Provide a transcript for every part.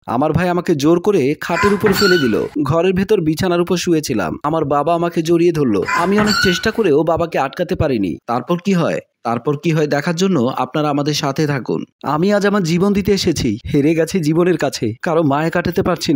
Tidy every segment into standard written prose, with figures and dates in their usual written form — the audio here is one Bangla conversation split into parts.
আমার ভাই আমাকে জোর করে খাটের উপর ফেলে দিল। ঘরের ভেতর বিছানার উপর শুয়েছিলাম। আমার বাবা আমাকে জড়িয়ে ধরলো। আমি অনেক চেষ্টা করেও বাবাকে আটকাতে পারিনি। তারপর কি হয় দেখার জন্য আপনারা আমাদের সাথে থাকুন। আমি আজ আমার জীবন দিতে এসেছি। হেরে গেছি জীবনের কাছে, কারো মায়া কাটাতে পারছি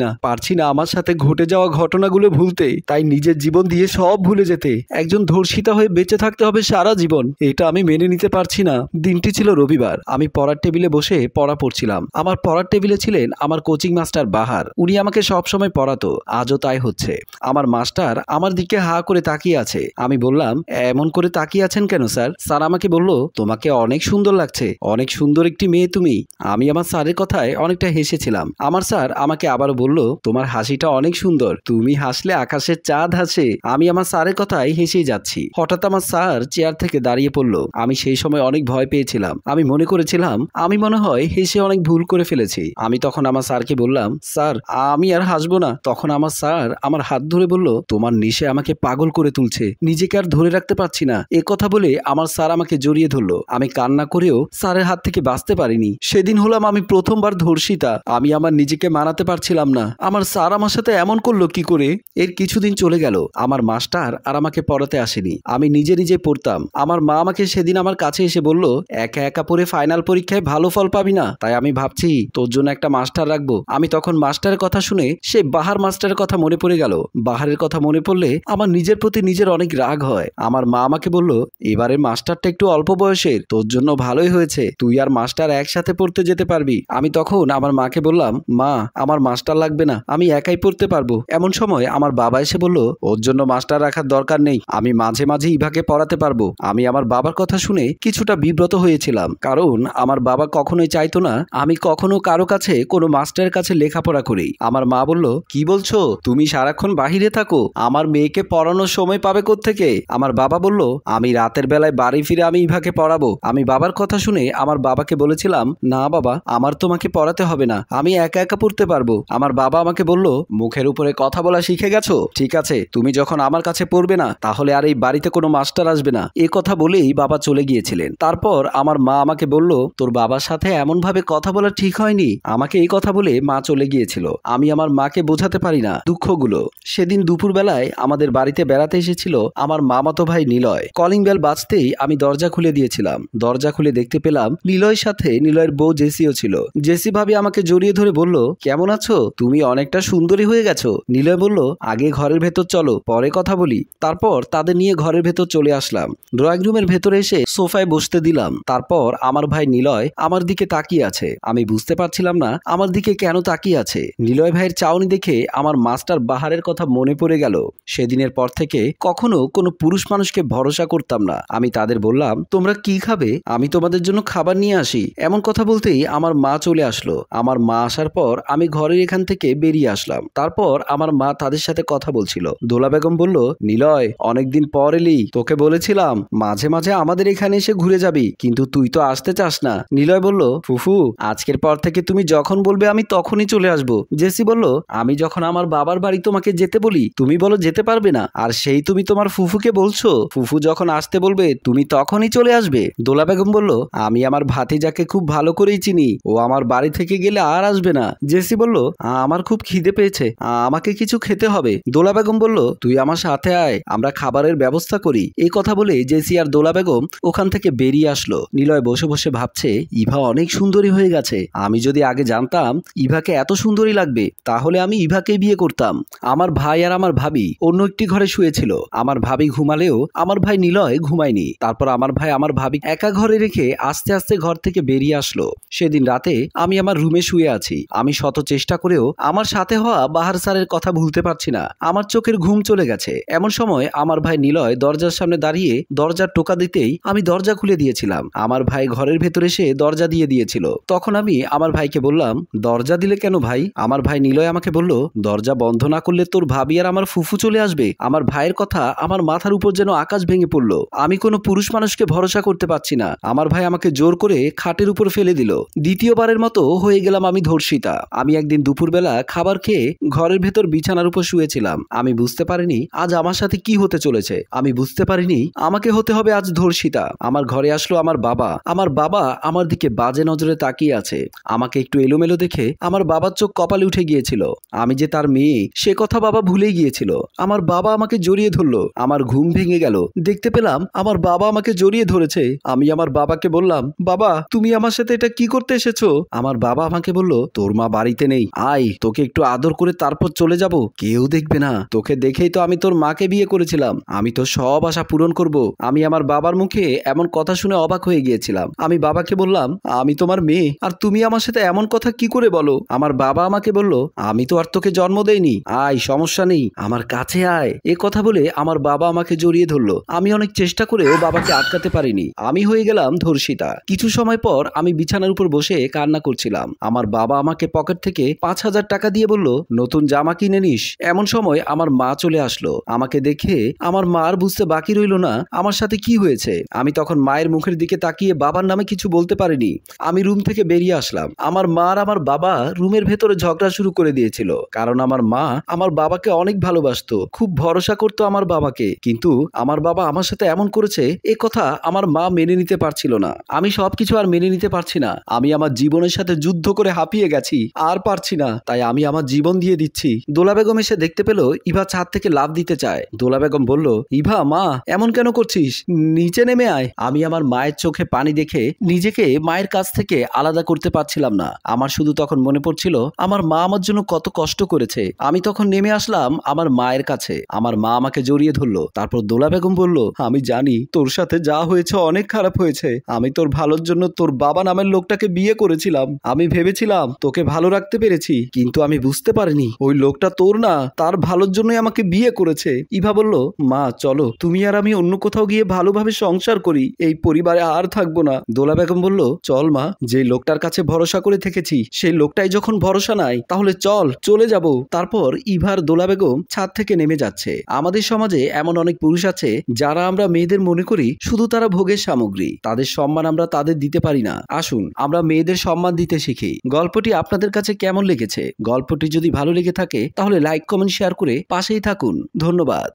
না আমার সাথে ঘটে যাওয়া ঘটনাগুলো ভুলতে। তাই নিজের জীবন দিয়ে সব ভুলে যেতে একজন ধর্ষিতা হয়ে বেঁচে থাকতে হবে সারা জীবন। এটা আমি মেনে নিতে পারছি না। দিনটি ছিল রবিবার। আমি পড়ার টেবিলে বসে পড়া পড়ছিলাম। আমার পড়ার টেবিলে ছিলেন আমার কোচিং মাস্টার বাহার। উনি আমাকে সব সময় পড়াতো, আজও তাই হচ্ছে। আমার মাস্টার আমার দিকে হা করে তাকিয়ে আছে। আমি বললাম, এমন করে তাকিয়ে আছেন কেন স্যার? স্যার আমাকে বলল, তোমাকে অনেক সুন্দর লাগছে, অনেক সুন্দর একটি মেয়ে তুমি। আমি আমার স্যারের কথায় অনেকটা হেসেছিলাম। আমার স্যার আমাকে আবারও বলল, তোমার হাসিটা অনেক সুন্দর, তুমি হাসলে আকাশের চাঁদ হাসে। আমি আমার স্যারের কথায় হেসেই যাচ্ছি। হঠাৎ আমার স্যার চেয়ার থেকে দাঁড়িয়ে পড়ল। আমি সেই সময় অনেক ভয় পেয়েছিলাম। আমি মনে করেছিলাম আমি মনে হয় হেসে অনেক ভুল করে ফেলেছি। আমি তখন আমার স্যারকে বললাম, স্যার আমি আর হাসবো না। তখন আমার স্যার আমার হাত ধরে বলল, তোমার নেশে আমাকে পাগল করে তুলছে, নিজেকে আর ধরে রাখতে পারছি না। এ কথা বলে আমার স্যার আমাকে জড়িয়ে ধরলো। আমি কান্না করেও স্যারের হাত থেকে বাঁচতে পারিনি। সেদিন হলাম আমি প্রথমবার ধর্ষিতা। আমি আমার নিজেকে মানাতে পারছিলাম না। আমার স্যার আমার সাথে এমন করলো কি করে? এর কিছুদিন চলে গেল। আমার মাস্টার আর আমাকে পড়াতে আসেনি। আমি নিজে নিজে পড়তাম। আমার মা আমাকে সেদিন আমার কাছে এসে বলল, একা একা পড়ে ফাইনাল পরীক্ষায় ভালো ফল পাবি না, তাই আমি ভাবছি তোর জন্য একটা মাস্টার রাখবো। আমি তখন মাস্টারের কথা শুনে সে বাহার মাস্টারের কথা মনে পড়ে গেল। বাহারের কথা মনে পড়লে আমার নিজের প্রতি নিজের অনেক রাগ হয়। আমার মা আমাকে বলল, এবারে মাস্টারটা একটু অল্প বয়সের, তোর জন্য ভালোই হয়েছে, তুই আর মাস্টার একসাথে পড়তে যেতে পারবি। আমি তখন আমার মাকে বললাম, মা আমার মাস্টার লাগবে না, আমি একাই পড়তে পারবো। এমন সময় আমার বাবা এসে বলল, ওর জন্য মাস্টার রাখার দরকার নেই, আমি মাঝে মাঝে ইভাকে পড়াতে পারবো। আমি আমার বাবার কথা শুনে কিছুটা বিব্রত হয়েছিলাম, কারণ আমার বাবা কখনোই চাইতো না আমি কখনো কারো কাছে কোনো মাস্টারের কাছে লেখাপড়া করি। আমার মা বলল, কি বলছো, তুমি সারাক্ষণ বাহিরে থাকো, আমার মেয়েকে পড়ানোর সময় পাবে কোত্থেকে? আমার বাবা বলল, আমি রাতের বেলায় বাড়ি ফিরে আমি ইভাকে পড়াবো। আমি বাবার কথা শুনে আমার বাবাকে বলেছিলাম, না বাবা, আমার তোমাকে পড়াতে হবে না, আমি একা একা পড়তে পারবো। আমার বাবা আমাকে বলল, মুখের উপরে কথা বলা শিখে গেছো? ঠিক আছে, তুমি যখন আমার কাছে পড়বে না, তাহলে আর এই বাড়িতে কোনো মাস্টার আসবে না। এ কথা বলেই বাবা চলে গিয়েছিলেন। তারপর আমার মা আমাকে বলল, তোর বাবার সাথে এমন ভাবে কথা বলা ঠিক হয়নি। আমাকে এই কথা বলে মা চলে গিয়েছিল। আমি আমার মাকে বোঝাতে পারি না দুঃখগুলো। সেদিন দুপুর বেলায় আমাদের বাড়িতে বেড়াতে এসেছিল আমার মামাতো ভাই নিলয়। কলিং বেল বাজতেই আমি দরজা খুলে দিয়েছিলাম। দরজা খুলে দেখতে পেলাম নিলয়ের সাথে নিলয়ের বউ জেসিও ছিল। জেসি ভাবি আমাকে জড়িয়ে ধরে বলল, কেমন আছো? তুমি অনেকটা সুন্দরী হয়ে গেছো। নিলয় বলল, আগে ঘরের ভেতর চলো, পরে কথা বলি। তারপর তাদের নিয়ে ঘরের ভেতর চলে আসলাম। ড্রয়িং রুমের ভেতরে এসে সোফায় বসতে দিলাম। তারপর আমার ভাই নিলয় আমার দিকে তাকিয়ে আছে। আমি বুঝতে পারছিলাম না আমার দিকে কেন তাকিয়ে আছে। নিলয় ভাইয়ের চাউনি দেখে আমার মাস্টার বাহারের কথা মনে পড়ে গেল। সেদিনের পর থেকে কখনো কোনো পুরুষ মানুষকে ভরসা করতাম না। আমি তাদের বললাম, তোমরা কি খাবে? আমি তোমাদের জন্য খাবার নিয়ে আসি। এমন কথা বলতেই আমার মা চলে আসলো। আমার মা আসার পর আমি ঘরের এখান থেকে বেরিয়ে আসলাম। তারপর আমার মা তাদের সাথে কথা বলছিল। দোলা বেগম বলল, নিলয় অনেকদিন পর এলি, তোকে বলেছিলাম মাঝে মাঝে আমাদের এখানে এসে ঘুরে যাবি, কিন্তু তুই তো আসতে চাস না। নিলয় বলল, ফুফু আজকের পর থেকে তুমি যখন বলবে আমি তখনই চলে আসবো। জেসি বলল, আমি যখন আমার বাবার বাড়ি তোমাকে যেতে বলি তুমি বলো যেতে পারবে না, আর সেই তুমি তোমার ফুফুকে বলছো ফুফু যখন আসতে বলবে তুমি তখনই চলে আসবে। দোলা বেগম বলল, আমি আমার ভাতিজাকে খুব ভালো করেই চিনি, ও আমার বাড়ি থেকে গেলে আর আসবে না। জেসি বলল, আমার খুব খিদে পেয়েছে, আমাকে কিছু খেতে হবে। দোলা বেগম বলল, তুই আমার সাথে আয়, আমরা খাবারের ব্যবস্থা করি। এই কথা বলে জেসি আর দোলা বেগম ওখান থেকে বেরিয়ে আসলো। নিলয় বসে বসে ভাবছে, ইভা অনেক সুন্দরী হয়ে গেছে। আমি যদি আগে জানতাম ইভাকে এত সুন্দরী লাগবে, তাহলে আমি ইভাকেই বিয়ে করতাম। আমার ভাই আর আমার ভাবি অন্য একটি ঘরে শুয়েছিল। আমার ভাবি ঘুমালেও আমার ভাই নিলয় ঘুমায়নি। তারপর আমার ভাই আমার ভাবি একা ঘরে রেখে আস্তে আস্তে ঘর থেকে বেরিয়ে আসলো। সেদিন রাতে আমি আমার রুমে শুয়ে আছি। আমি শত চেষ্টা করেও আমার সাথে হওয়া বাহার স্যারের কথা ভুলতে পারছি না। আমার চোখের ঘুম চলে গেছে। এমন সময় আমার ভাই নিলয় দরজার সামনে দাঁড়িয়ে দরজার টোকা দিতেই আমি দরজা খুলে দিয়েছিলাম। আমার ভাই ঘরের ভেতরে এসে দরজা দিয়ে দিয়েছিল। তখন আমি আমার ভাইকে বললাম, দরজা দিলে কেন ভাই? আমার ভাই নিলয় আমাকে বলল, দরজা বন্ধ না করলে তোর ভাবি আর আমার ফুফু চলে আসবে। আমার ভাইয়ের কথা আমার মাথার উপর যেন আকাশ ভেঙে পড়লো। আমি কোনো পুরুষ মানুষকে ভরসা করতে পারছি না। আমার ভাই আমাকে জোর করে খাটের উপর ফেলে দিল। দ্বিতীয়বারের মতো হয়ে গেলাম আমি ধর্ষিতা। আমি একদিন দুপুরবেলা খাবার খেয়ে ঘরের ভেতর বিছানার উপর শুয়েছিলাম। আমি বুঝতে পারিনি আজ আমার সাথে কি হতে চলেছে। আমি বুঝতে পারিনি আমাকে হতে হবে আজ ধর্ষিতা। আমার ঘরে আসলো আমার বাবা। আমার বাবা আমার দিকে বাজে নজরে তাকিয়ে আছে। আমাকে একটু এলোমেলো দেখে আমার বাবার চোখ কপালে উঠে গিয়েছিল। আমি যে তার মেয়ে সে কথা বাবা ভুলেই গিয়েছিল। আমার বাবা আমাকে জড়িয়ে ধরলো। আমার ঘুম ভেঙে গেল। দেখতে পেলাম আমার বাবা আমাকে জড়িয়ে ধরেছে। আমি আমার বাবাকে বললাম, বাবা তুমি আমার সাথে এটা কি করতে এসেছো? আমার বাবা আমাকে বলল, তোর মা বাড়িতে নেই, আয় তোকে একটু আদর করে তারপর চলে যাব। কেউ দেখবে না, তোকে দেখেই তো আমি তোর মাকে বিয়ে করেছিলাম। আমি তো সব আশা পূরণ করব। আমি আমার বাবার মুখে এমন কথা শুনে অবাক হয়ে গিয়েছিলাম। আমি বাবাকে বললাম, আমি তোমার মেয়ে আর তুমি আমার সাথে এমন কথা কি করে বলো? আমার বাবা আমাকে বলল, আমি তো আর তোকে জন্ম দেইনি, আয় সমস্যা নেই, আমার কাছে আয়। এ কথা বলে আমার বাবা আমাকে জড়িয়ে ধরলো। আমি অনেক চেষ্টা করেও বাবাকে আটকাতে পারিনি। আমি হয়ে গেলাম ধর্ষিতা। কিছু সময় পর আমি বিছানার উপর বসে কান্না করছিলাম। আমার বাবা আমাকে পকেট থেকে 5,000 টাকা দিয়ে বলল, নতুন জামা কিনে নিস। এমন সময় আমার মা চলে আসলো। আমাকে দেখে আমার মার বুঝতে বাকি রইল না আমার সাথে কি হয়েছে। আমি তখন মায়ের মুখের দিকে তাকিয়ে বাবার নামে কিছু বলতে পারিনি। আমি রুম থেকে বেরিয়ে আসলাম। আমার মা আর আমার বাবা রুমের ভেতরে ঝগড়া শুরু করে দিয়েছিল। কারণ আমার মা আমার বাবাকে অনেক ভালোবাসতো, খুব ভরসা করতো আমার বাবাকে। কিন্তু আমার বাবা আমার সাথে এমন করেছে এ কথা আমার মা মেনে নিতে পারছিল না। আমি সবকিছু আর মেনে নিতে পারছি না। আমি আমার জীবনের সাথে যুদ্ধ করে হাঁপিয়ে গেছি, আর পারছি না, তাই আমি আমার জীবন দিয়ে দিচ্ছি। দোলা বেগম এসে দেখতে পেল ইভা ছাদ থেকে লাফ দিতে চায়। দোলা বেগম বলল, ইভা মা এমন কেন করছিস, নিচে নেমে আয়। আমি আমার মায়ের চোখে পানি দেখে নিজেকে মায়ের কাছ থেকে আলাদা করতে পারছিলাম না। আমার শুধু তখন মনে পড়ছিল আমার মা আমার জন্য কত কষ্ট করেছে। আমি তখন নেমে আসলাম আমার মায়ের কাছে। আমার মা আমাকে জড়িয়ে ধরলো। তারপর দোলা বেগম বলল, আমি জানি তোর সাথে যা হয়েছে অনেক খারাপ হয়েছে। আমি তোর ভালোর জন্য তোর বাবা নামের লোকটাকে বিয়ে করেছিলাম। আমি ভেবেছিলাম তোকে ভালো রাখতে পেরেছি, কিন্তু আমি বুঝতে পারিনি ওই লোকটা তোর না, তার ভালোর জন্যই আমাকে বিয়ে করেছে। ইভা বলল, মা চলো তুমি আর আমি অন্য কোথাও গিয়ে ভালোভাবে সংসার করি, এই পরিবারে আর থাকবো না। দোলা বেগম বলল, চল মা, যে লোকটার কাছে ভরসা করে থেকেছি সেই লোকটাই যখন ভরসা নাই তাহলে চল চলে যাব। তারপর ইভার দোলা বেগম ছাদ থেকে নেমে যাচ্ছে। আমাদের সমাজে এমন অনেক পুরুষ আছে যারা আমরা মেয়েদের মনে করি শুধু তারা ভোগের সামগ্রী, তাদের সম্মান আমরা তাদের দিতে পারি না। আসুন আমরা মেয়েদের সম্মান দিতে শিখি। গল্পটি আপনাদের কাছে কেমন লেগেছে? গল্পটি যদি ভালো লেগে থাকে তাহলে লাইক কমেন্ট শেয়ার করে পাশেই থাকুন। ধন্যবাদ।